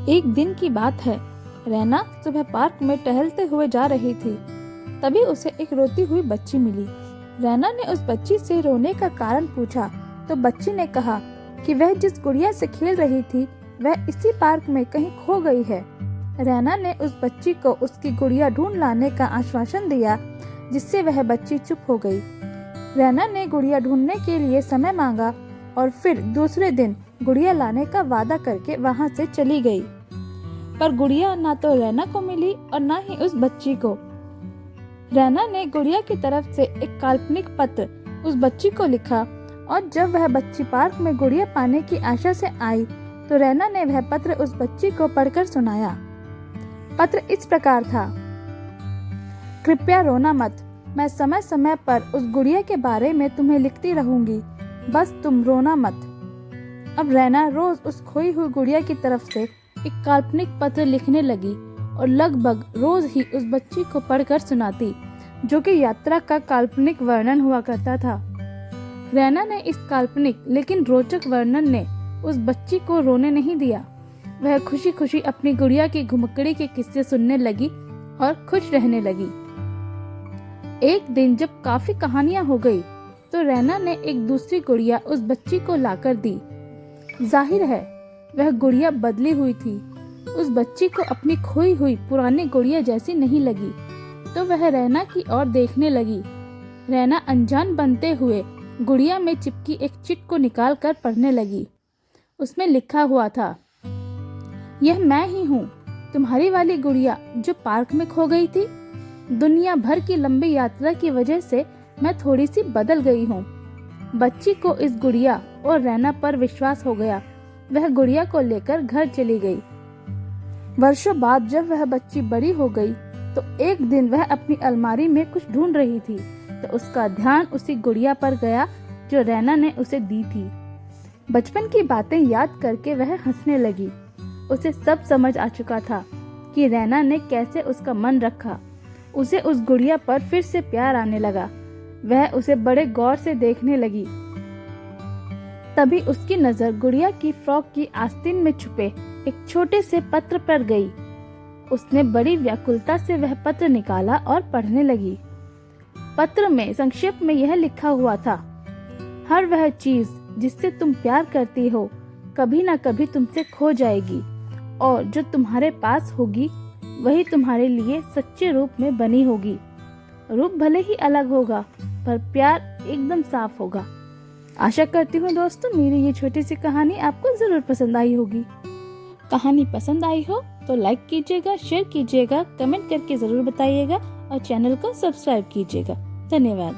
एक दिन की बात है। रैना सुबह पार्क में टहलते हुए जा रही थी। तभी उसे एक रोती हुई बच्ची मिली। रैना ने उस बच्ची से रोने का कारण पूछा तो बच्ची ने कहा कि वह जिस गुड़िया से खेल रही थी वह इसी पार्क में कहीं खो गई है। रैना ने उस बच्ची को उसकी गुड़िया ढूंढ लाने का आश्वासन दिया, जिससे वह बच्ची चुप हो गई। रैना ने गुड़िया ढूंढने के लिए समय मांगा और फिर दूसरे दिन गुड़िया लाने का वादा करके वहां से चली गई। पर गुड़िया ना तो रैना को मिली और ना ही उस बच्ची को। रैना ने गुड़िया की तरफ से एक काल्पनिक पत्र उस बच्ची को लिखा और जब वह बच्ची पार्क में गुड़िया पाने की आशा से आई तो रैना ने वह पत्र उस बच्ची को पढ़कर सुनाया। पत्र इस प्रकार था। कृपया रोना मत, मैं समय समय पर उस गुड़िया के बारे में तुम्हें लिखती रहूंगी, बस तुम रोना मत। अब रैना रोज उस खोई हुई गुड़िया की तरफ से एक काल्पनिक पत्र लिखने लगी और लगभग रोज ही उस बच्ची को पढ़कर सुनाती, जो कि यात्रा का काल्पनिक वर्णन हुआ करता था। रैना ने इस काल्पनिक लेकिन रोचक वर्णन ने उस बच्ची को रोने नहीं दिया। वह खुशी खुशी अपनी गुड़िया की घुमक्कड़ी के किस्से सुनने लगी और खुश रहने लगी। एक दिन जब काफी कहानियां हो गई तो रैना ने एक दूसरी गुड़िया उस बच्ची को लाकर दी। जाहिर है वह गुड़िया बदली हुई थी। उस बच्ची को अपनी खोई हुई पुरानी गुड़िया जैसी नहीं लगी तो वह रैना की ओर देखने लगी। रैना अनजान बनते हुए गुड़िया में चिपकी एक चिट को निकाल कर पढ़ने लगी। उसमें लिखा हुआ था, यह मैं ही हूँ, तुम्हारी वाली गुड़िया जो पार्क में खो गई थी। दुनिया भर की लंबी यात्रा की वजह से मैं थोड़ी सी बदल गई हूँ। बच्ची को इस गुड़िया और रैना पर विश्वास हो गया। वह गुड़िया को लेकर घर चली गई। वर्षों बाद जब वह बच्ची बड़ी हो गई तो एक दिन वह अपनी अलमारी में कुछ ढूंढ रही थी तो उसका ध्यान उसी गुड़िया पर गया जो रैना ने उसे दी थी। बचपन की बातें याद करके वह हंसने लगी। उसे सब समझ आ चुका था कि रैना ने कैसे उसका मन रखा। उसे उस गुड़िया पर फिर से प्यार आने लगा। वह उसे बड़े गौर से देखने लगी। तभी उसकी नजर गुड़िया की फ्रॉक की आस्तीन में छुपे एक छोटे से पत्र पर गई। उसने बड़ी व्याकुलता से वह पत्र निकाला और पढ़ने लगी। पत्र में संक्षेप में यह लिखा हुआ था, हर वह चीज जिससे तुम प्यार करती हो कभी ना कभी तुमसे खो जाएगी और जो तुम्हारे पास होगी वही तुम्हारे लिए सच्चे रूप में बनी होगी। रूप भले ही अलग होगा पर प्यार एकदम साफ होगा। आशा करती हूँ दोस्तों मेरी ये छोटी सी कहानी आपको जरूर पसंद आई होगी। कहानी पसंद आई हो तो लाइक कीजिएगा, शेयर कीजिएगा, कमेंट करके जरूर बताइएगा और चैनल को सब्सक्राइब कीजिएगा। धन्यवाद।